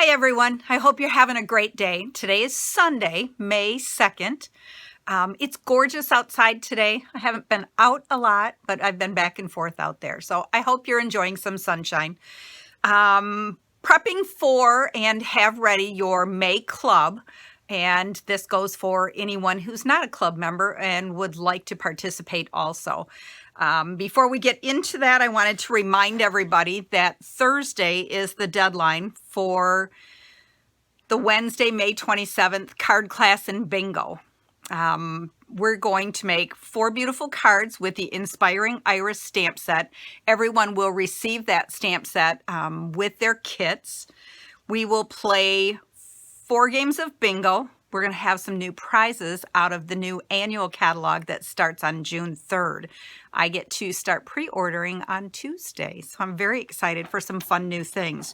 Hi everyone, I hope you're having a great day. Today is Sunday, May 2nd. It's gorgeous outside today. I haven't been out a lot, but I've been back and forth out there. So I hope you're enjoying some sunshine. Prepping for and have ready your May Club. And this goes for anyone who's not a club member and would like to participate also. Before we get into that, I wanted to remind everybody that Thursday is the deadline for the Wednesday, May 27th card class and bingo. We're going to make 4 beautiful cards with the Inspiring Iris stamp set. Everyone will receive that stamp set with their kits. We will play 4 games of bingo. We're going to have some new prizes out of the new annual catalog that starts on June 3rd. I get to start pre-ordering on Tuesday, so I'm very excited for some fun new things.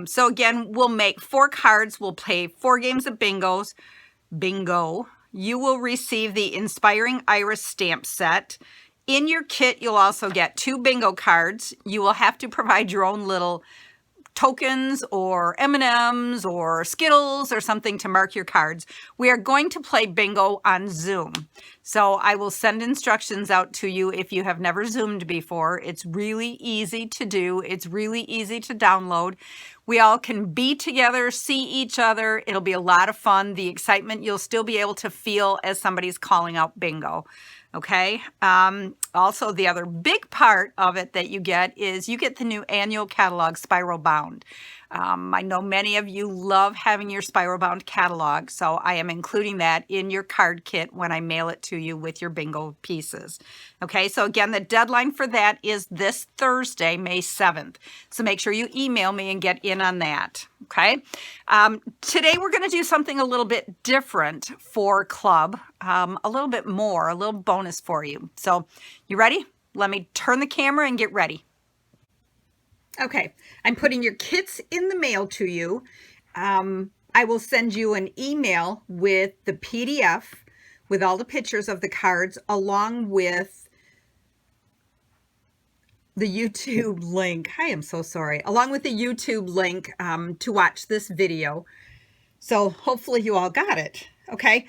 So again, we'll make 4 cards. We'll play 4 games of bingo. You will receive the Inspiring Iris stamp set. In your kit, you'll also get 2 bingo cards. You will have to provide your own little tokens or M&Ms or Skittles or something to mark your cards. We are going to play bingo on Zoom. So I will send instructions out to you if you have never Zoomed before. It's really easy to do. It's really easy to download. We all can be together, see each other. It'll be a lot of fun. The excitement you'll still be able to feel as somebody's calling out bingo. Okay. Also, the other big part of it that you get is you get the new annual catalog, Spiral Bound. I know many of you love having your Spiral Bound catalog, so I am including that in your card kit when I mail it to you with your bingo pieces. Okay, so again, the deadline for that is this Thursday, May 7th. So make sure you email me and get in on that. Okay, today we're going to do something a little bit different for club, a little bit more, a little bonus for you. So you ready? Let me turn the camera and get ready. Okay, I'm putting your kits in the mail to you. I will send you an email with the PDF with all the pictures of the cards along with the YouTube link. I am so sorry. Along with the YouTube link to watch this video. So hopefully you all got it. Okay.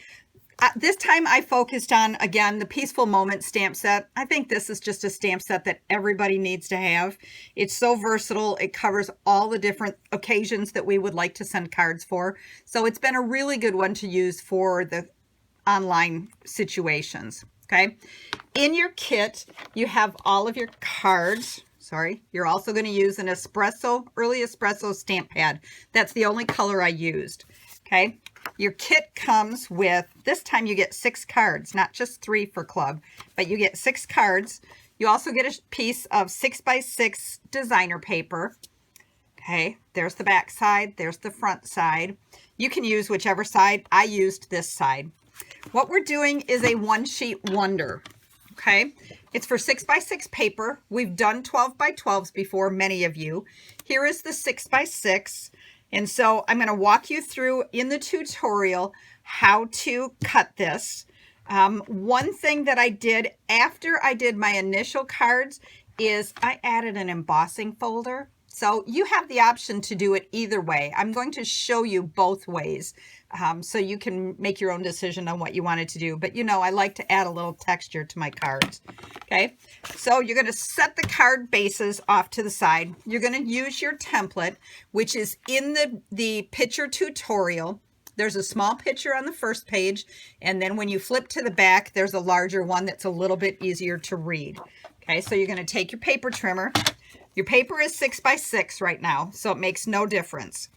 This time I focused on, again, the Peaceful Moment stamp set. I think this is just a stamp set that everybody needs to have. It's so versatile. It covers all the different occasions that we would like to send cards for. So it's been a really good one to use for the online situations. Okay. In your kit, you have all of your cards. Sorry. You're also going to use an early espresso stamp pad. That's the only color I used. Okay. Your kit comes with, this time you get 6 cards, not just 3 for club, but you get 6 cards. You also get a piece of 6x6 designer paper. Okay, there's the back side, there's the front side. You can use whichever side. I used this side. What we're doing is a one sheet wonder. Okay, it's for 6x6 paper. We've done 12x12s before, many of you. Here is the 6x6. And so I'm going to walk you through in the tutorial how to cut this. One thing that I did after I did my initial cards is I added an embossing folder. So you have the option to do it either way. I'm going to show you both ways so you can make your own decision on what you wanted to do. But you know, I like to add a little texture to my cards. Okay, so you're going to set the card bases off to the side. You're going to use your template, which is in the picture tutorial. There's a small picture on the first page, and then when you flip to the back, there's a larger one that's a little bit easier to read. Okay, so you're going to take your paper trimmer. Your paper is 6x6 right now, so it makes no difference.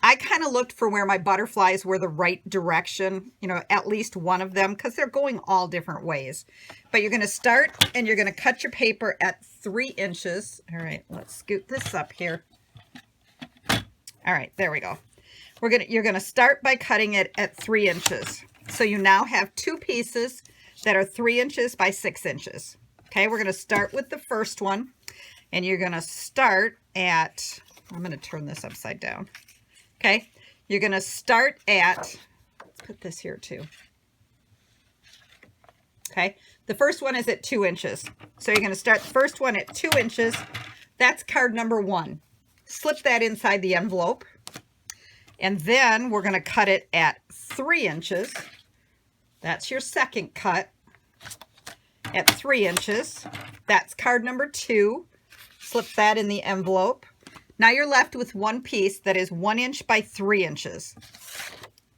I kind of looked for where my butterflies were the right direction, you know, at least one of them, because they're going all different ways. But you're going to start and you're going to cut your paper at 3 inches. All right, let's scoot this up here. All right, there we go. You're going to start by cutting it at 3 inches. So you now have 2 pieces that are 3 inches by 6 inches. Okay, we're going to start with the first one. And you're going to start at, I'm going to turn this upside down. Okay, you're going to start at, let's put this here too. Okay, the first one is at 2 inches. So you're going to start the first one at 2 inches. That's card number 1. Slip that inside the envelope. And then we're going to cut it at 3 inches. That's your second cut at 3 inches. That's card number 2. Slip that in the envelope. Now you're left with one piece that is 1 inch by 3 inches.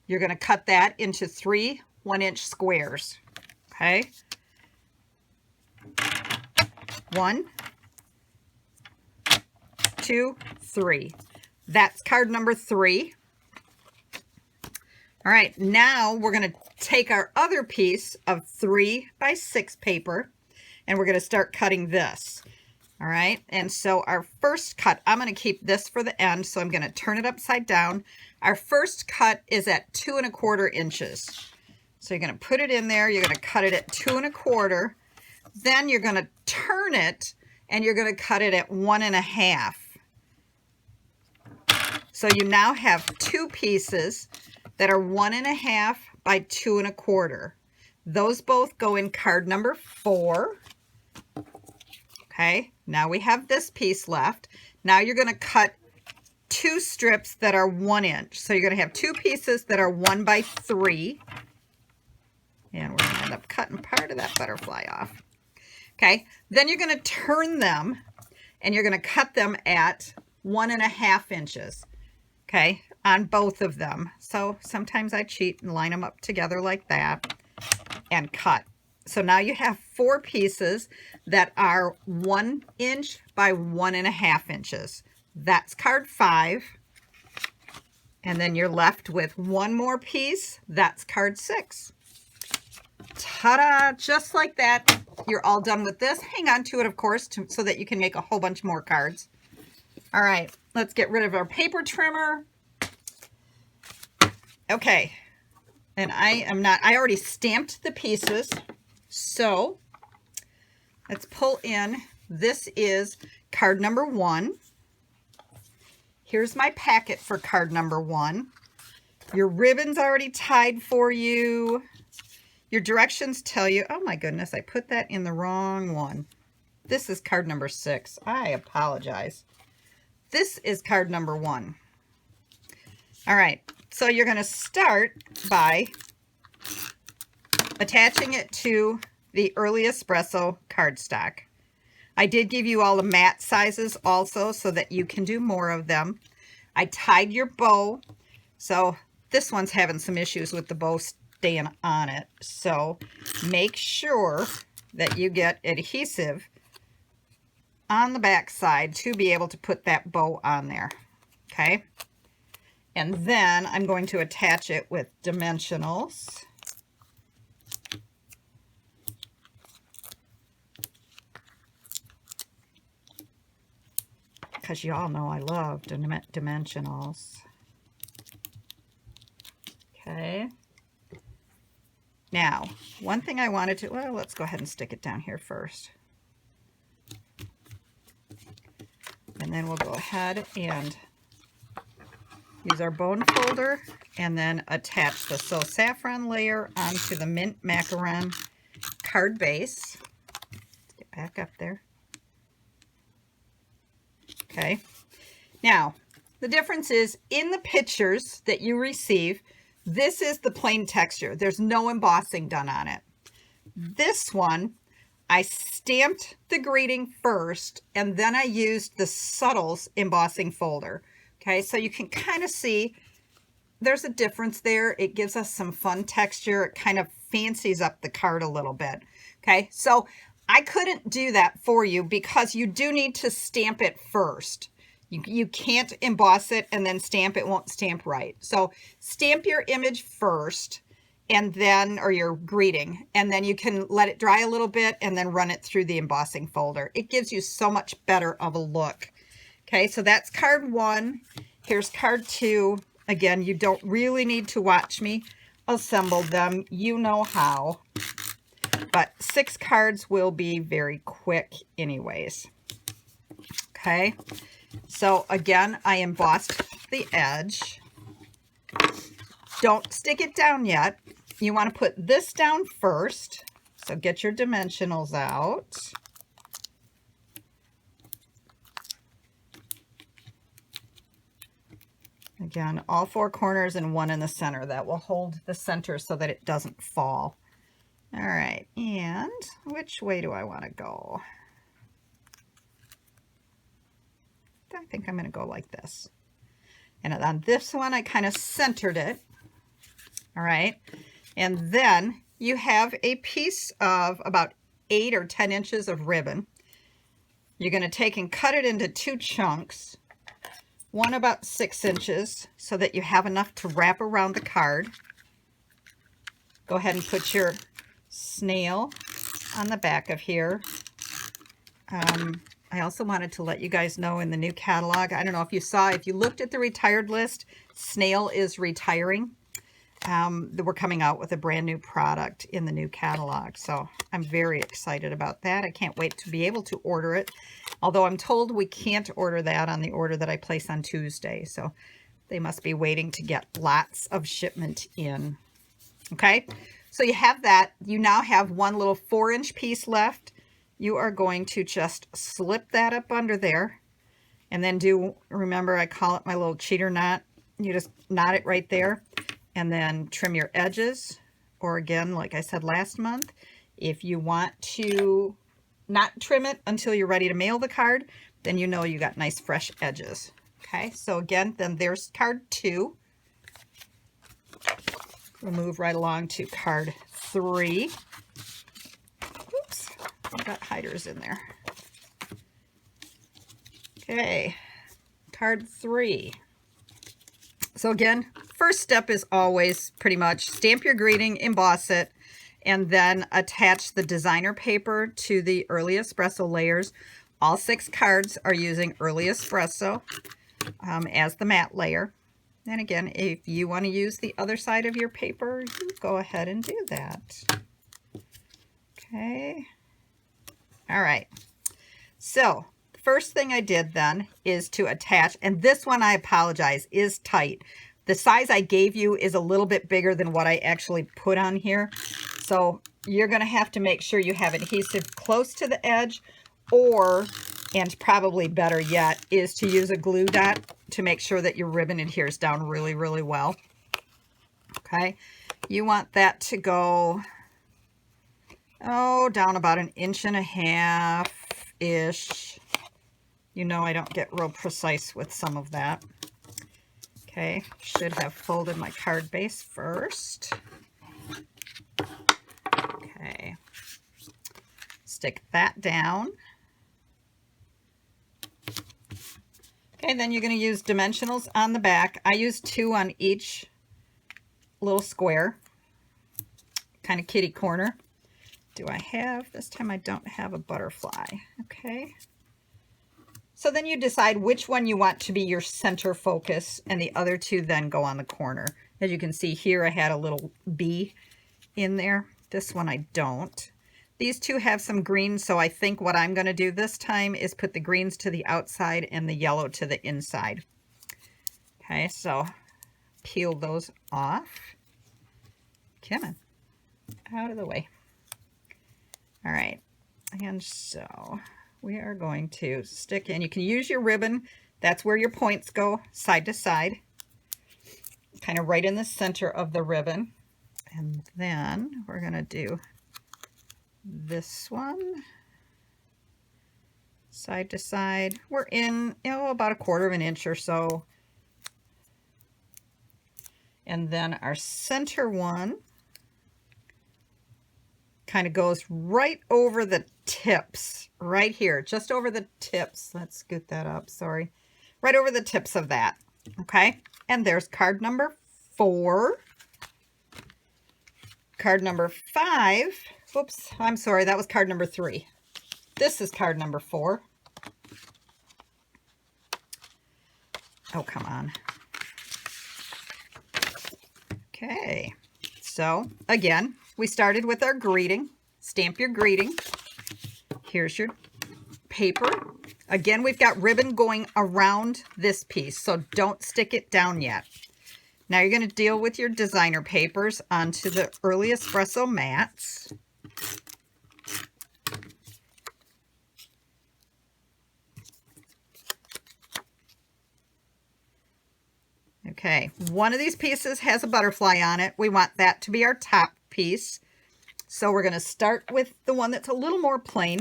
You're going to cut that into 3 1-inch squares. Okay. 1, 2, 3. That's card number 3. All right, now we're going to take our other piece of 3 by 6 paper and we're going to start cutting this. All right, and so our first cut, I'm going to keep this for the end, so I'm going to turn it upside down. Our first cut is at 2 1/4 inches. So you're going to put it in there, you're going to cut it at 2 1/4. Then you're going to turn it and you're going to cut it at 1 1/2. So you now have 2 pieces that are 1 1/2 by 2 1/4. Those both go in card number 4. Okay, now we have this piece left. Now you're going to cut 2 strips that are 1 inch. So you're going to have 2 pieces that are 1 by 3. And we're going to end up cutting part of that butterfly off. Okay, then you're going to turn them and you're going to cut them at 1 1/2 inches. Okay, on both of them. So sometimes I cheat and line them up together like that and cut. So now you have 4 pieces that are 1 inch by 1 1/2 inches. That's card 5. And then you're left with one more piece. That's card 6. Ta-da! Just like that, you're all done with this. Hang on to it, of course, so that you can make a whole bunch more cards. All right, let's get rid of our paper trimmer. Okay, and I already stamped the pieces. So let's pull in. This is card number 1. Here's my packet for card number 1. Your ribbon's already tied for you. Your directions tell you, oh my goodness, I put that in the wrong one. This is card number 6. I apologize. This is card number 1. All right, so you're going to start by attaching it to the Early Espresso cardstock. I did give you all the mat sizes also so that you can do more of them. I tied your bow. So this one's having some issues with the bow staying on it. So make sure that you get adhesive on the back side to be able to put that bow on there. Okay. And then I'm going to attach it with dimensionals. Because you all know I love dimensionals. Okay. Now, one thing I wanted to, well, let's go ahead and stick it down here first. And then we'll go ahead and use our bone folder and then attach the So Saffron layer onto the Mint Macaron card base. Let's get back up there. Okay. Now, the difference is in the pictures that you receive, this is the plain texture. There's no embossing done on it. This one, I stamped the greeting first, and then I used the Subtles embossing folder. Okay, so you can kind of see there's a difference there. It gives us some fun texture. It kind of fancies up the card a little bit. Okay, so I couldn't do that for you because you do need to stamp it first. You can't emboss it and then stamp. It won't stamp right. So stamp your image first and then, or your greeting, and then you can let it dry a little bit and then run it through the embossing folder. It gives you so much better of a look. Okay, so that's card 1. Here's card 2. Again, you don't really need to watch me assemble them. You know how. But 6 cards will be very quick anyways. Okay, so again, I embossed the edge. Don't stick it down yet. You want to put this down first. So get your dimensionals out. Again, all four corners and one in the center. That will hold the center so that it doesn't fall. All right, and which way do I want to go? I think I'm going to go like this. And on this one, I kind of centered it. All right, and then you have a piece of about 8 or 10 inches of ribbon. You're going to take and cut it into 2 chunks, one about 6 inches, so that you have enough to wrap around the card. Go ahead and put your snail on the back of here. I also wanted to let you guys know in the new catalog, I don't know if you saw, if you looked at the retired list, Snail is retiring. We're coming out with a brand new product in the new catalog. So I'm very excited about that. I can't wait to be able to order it. Although I'm told we can't order that on the order that I place on Tuesday. So they must be waiting to get lots of shipment in. Okay, so you have that. You now have one little 4-inch piece left. You are going to just slip that up under there and then remember I call it my little cheater knot. You just knot it right there and then trim your edges. Or again, like I said last month, if you want to not trim it until you're ready to mail the card, then you know you got nice fresh edges. Okay, so again, then there's card 2. We'll move right along to card 3. Oops, I've got hiders in there. Okay, card 3. So again, first step is always pretty much stamp your greeting, emboss it, and then attach the designer paper to the Early Espresso layers. All 6 cards are using Early Espresso as the matte layer. And again, if you want to use the other side of your paper, you go ahead and do that. Okay. All right. So the first thing I did then is to attach, and this one, I apologize, is tight. The size I gave you is a little bit bigger than what I actually put on here. So you're going to have to make sure you have adhesive close to the edge, or, and probably better yet, is to use a glue dot to make sure that your ribbon adheres down really, really well. Okay, you want that to go, down about 1.5 inches-ish. You know I don't get real precise with some of that. Okay, should have folded my card base first. Okay, stick that down. Okay, then you're going to use dimensionals on the back. I use 2 on each little square, kind of kitty corner. Do I have, this time I don't have a butterfly. Okay. So then you decide which one you want to be your center focus, and the other 2 then go on the corner. As you can see here, I had a little bee in there. This one I don't. These 2 have some green, so I think what I'm going to do this time is put the greens to the outside and the yellow to the inside. Okay, so peel those off. Come on, out of the way. All right, and so we are going to stick in. You can use your ribbon. That's where your points go, side to side, kind of right in the center of the ribbon. And then we're going to do this one side to side. We're in, about 1/4 inch or so. And then our center one kind of goes right over the tips, right here, just over the tips. Let's scoot that up, sorry. Right over the tips of that, okay? And there's card number 4. Card number 5. Oops, I'm sorry, that was card number 3. This is card number 4. Oh, come on. Okay, so again, we started with our greeting. Stamp your greeting. Here's your paper. Again, we've got ribbon going around this piece, so don't stick it down yet. Now you're going to deal with your designer papers onto the Early Espresso mats. Okay, one of these pieces has a butterfly on it. We want that to be our top piece. So we're going to start with the one that's a little more plain.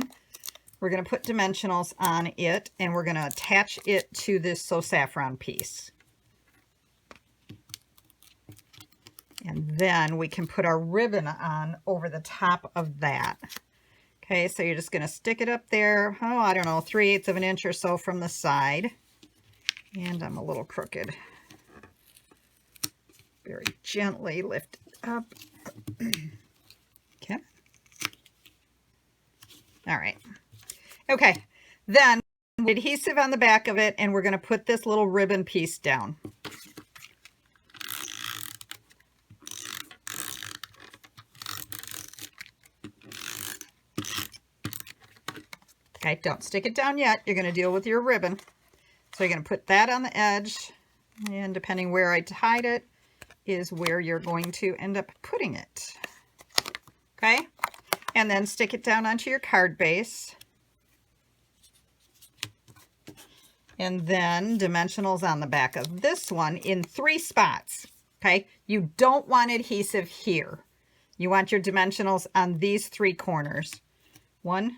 We're going to put dimensionals on it, and we're going to attach it to this So Saffron piece. And then we can put our ribbon on over the top of that. Okay, so you're just going to stick it up there, oh, I don't know, 3/8 of an inch or so from the side. And I'm a little crooked. Very gently lift it up. Okay. All right. Okay, then adhesive on the back of it, and we're going to put this little ribbon piece down. Okay, don't stick it down yet. You're going to deal with your ribbon. So you're going to put that on the edge, and depending where I tied it is where you're going to end up putting it. Okay, and then stick it down onto your card base. And then dimensionals on the back of this one in 3 spots. Okay, you don't want adhesive here. You want your dimensionals on these 3 corners. 1,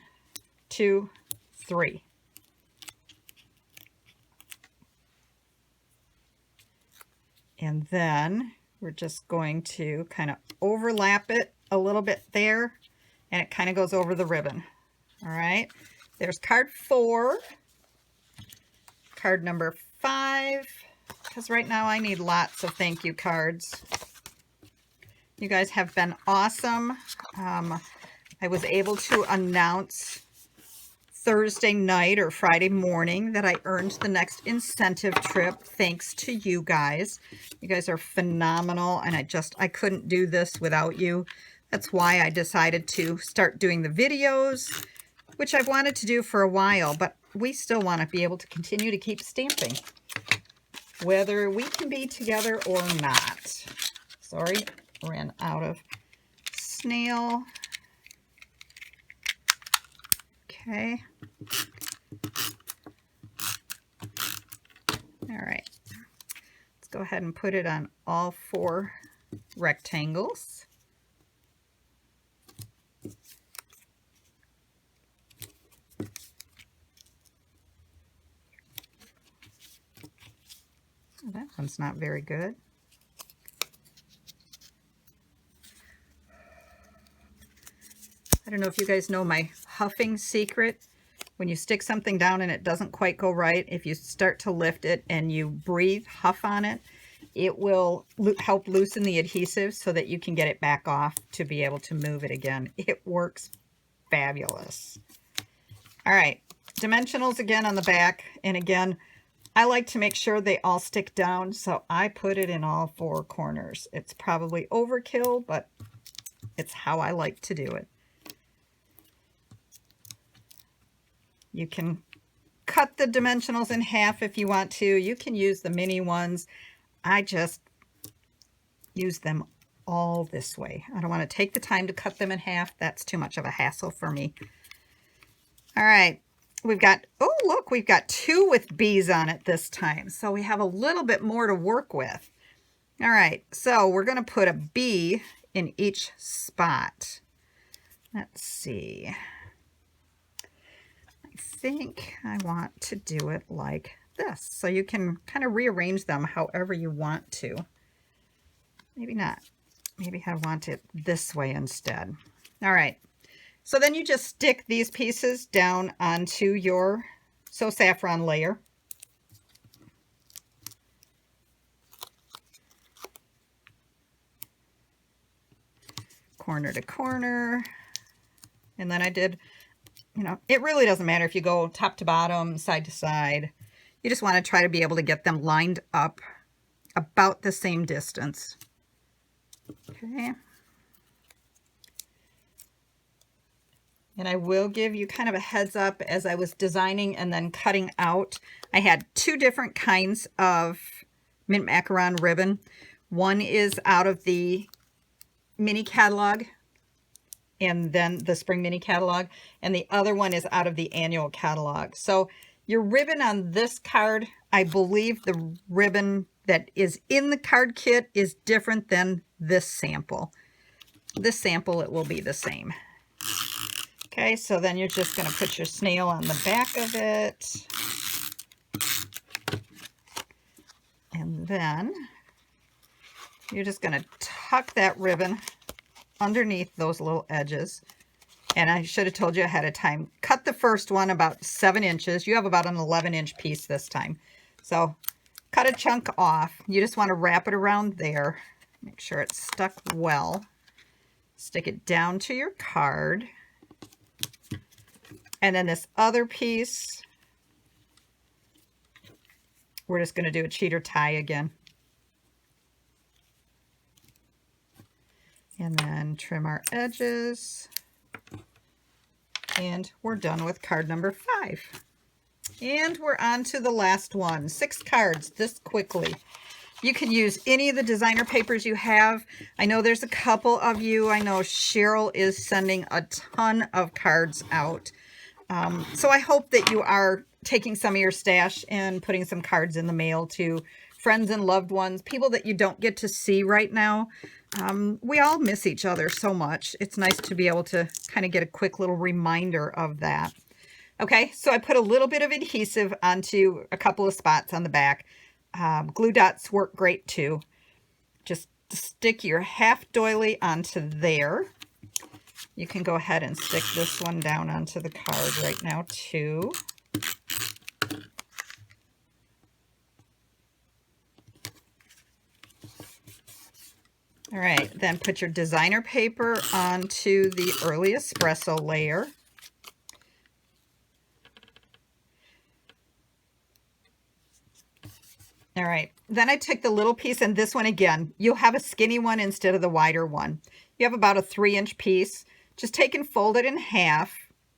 2, 3. And then we're just going to kind of overlap it a little bit there, and it kind of goes over the ribbon. All right, there's card 4, card number 5, because right now I need lots of thank you cards. You guys have been awesome. I was able to announce Thursday night or Friday morning that I earned the next incentive trip thanks to you guys. You guys are phenomenal, and I couldn't do this without you. That's why I decided to start doing the videos, which I've wanted to do for a while, but we still want to be able to continue to keep stamping, whether we can be together or not. Sorry, ran out of snail. Okay. All right. Let's go ahead and put it on all 4 rectangles. Oh, that one's not very good. I don't know if you guys know my huffing secret. When you stick something down and it doesn't quite go right, if you start to lift it and you breathe, huff on it, it will help loosen the adhesive so that you can get it back off to be able to move it again. It works fabulous. All right, dimensionals again on the back. And again, I like to make sure they all stick down, so I put it in all 4 corners. It's probably overkill, but it's how I like to do it. You can cut the dimensionals in half if you want to. You can use the mini ones. I just use them all this way. I don't want to take the time to cut them in half. That's too much of a hassle for me. All right, we've got, oh look, we've got 2 with bees on it this time. So we have a little bit more to work with. All right, so we're going to put a bee in each spot. Let's see. I think I want to do it like this. So you can kind of rearrange them however you want to. Maybe not. Maybe I want it this way instead. All right. So then you just stick these pieces down onto your So Saffron layer. Corner to corner. And then I did, you know, it really doesn't matter if you go top to bottom, side to side. You just want to try to be able to get them lined up about the same distance. Okay. And I will give you kind of a heads up, as I was designing and then cutting out, I had 2 different kinds of mint macaron ribbon. One is out of the mini catalog, and then the spring mini catalog, and the other one is out of the annual catalog. So your ribbon on this card, I believe the ribbon that is in the card kit is different than this sample. This sample, it will be the same. Okay, so then you're just going to put your snail on the back of it. And then you're just going to tuck that ribbon underneath those little edges. And I should have told you ahead of time, cut the first one about 7 inches. You have about an 11-inch piece this time. So cut a chunk off. You just want to wrap it around there. Make sure it's stuck well. Stick it down to your card. And then this other piece, we're just going to do a cheater tie again. And then trim our edges. And we're done with card number 5. And we're on to the last one. 6 cards this quickly. You can use any of the designer papers you have. I know there's a couple of you. I know Cheryl is sending a ton of cards out. So I hope that you are taking some of your stash and putting some cards in the mail to friends and loved ones, people that you don't get to see right now. We all miss each other so much. It's nice to be able to kind of get a quick little reminder of that. Okay, so I put a little bit of adhesive onto a couple of spots on the back. Glue dots work great too. Just stick your half doily onto there. You can go ahead and stick this one down onto the card right now too. All right, then put your designer paper onto the early espresso layer. All right, then I took the little piece, and this one again, you'll have a skinny one instead of the wider one. You have about a 3-inch piece. Just take and fold it in half,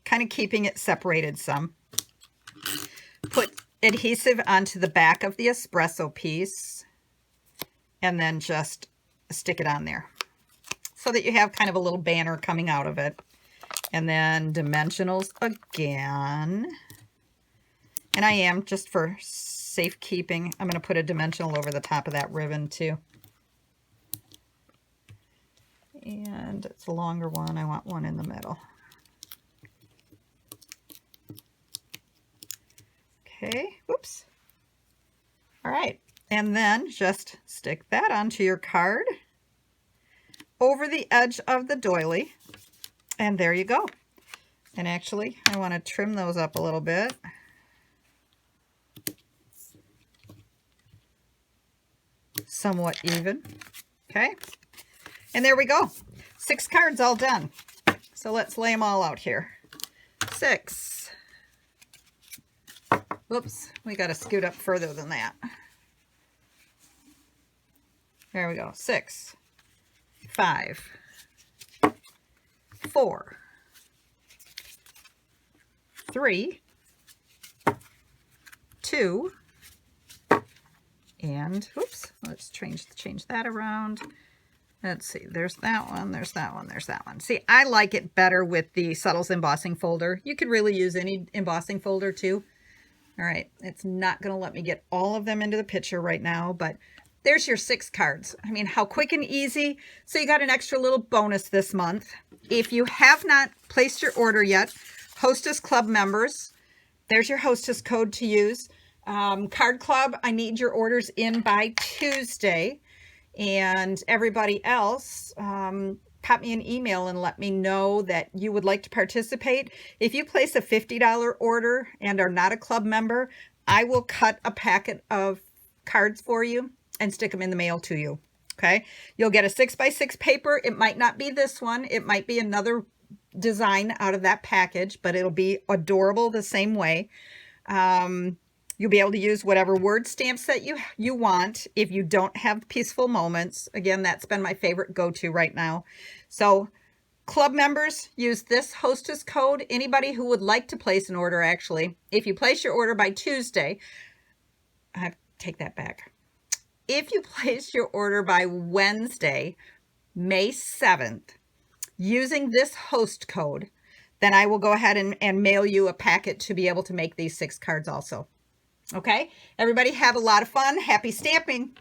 kind of keeping it separated some. Put adhesive onto the back of the espresso piece, and then just stick it on there so that you have kind of a little banner coming out of it. And then dimensionals again. And I am, just for safekeeping, I'm going to put a dimensional over the top of that ribbon too. And it's a longer one. I want one in the middle. Okay, whoops. All right, and then just stick that onto your card over the edge of the doily, and there you go. And actually, I want to trim those up a little bit. Somewhat even. Okay, and there we go. 6 cards all done. So let's lay them all out here. 6. Whoops, we got to scoot up further than that. There we go. 6, 5, 4, 3, 2, and whoops, let's change that around. Let's see, there's that one, there's that one, there's that one. See, I like it better with the Subtles embossing folder. You could really use any embossing folder too. All right, it's not going to let me get all of them into the picture right now, but there's your 6 cards. I mean, how quick and easy. So you got an extra little bonus this month. If you have not placed your order yet, Hostess Club members, there's your Hostess code to use. Card Club, I need your orders in by Tuesday. And everybody else, pop me an email and let me know that you would like to participate. If you place a $50 order and are not a club member, I will cut a packet of cards for you and stick them in the mail to you. Okay, you'll get a 6x6 paper. It might not be this one. It might be another design out of that package, but it'll be adorable the same way. You'll be able to use whatever word stamps that you want. If you don't have Peaceful Moments, again, that's been my favorite go-to right now. So club members, use this Hostess code. Anybody who would like to place an order, actually, if you place your order by Tuesday, I take that back. If you place your order by Wednesday, May 7th, using this host code, then I will go ahead and mail you a packet to be able to make these 6 cards also. Okay, everybody have a lot of fun. Happy stamping.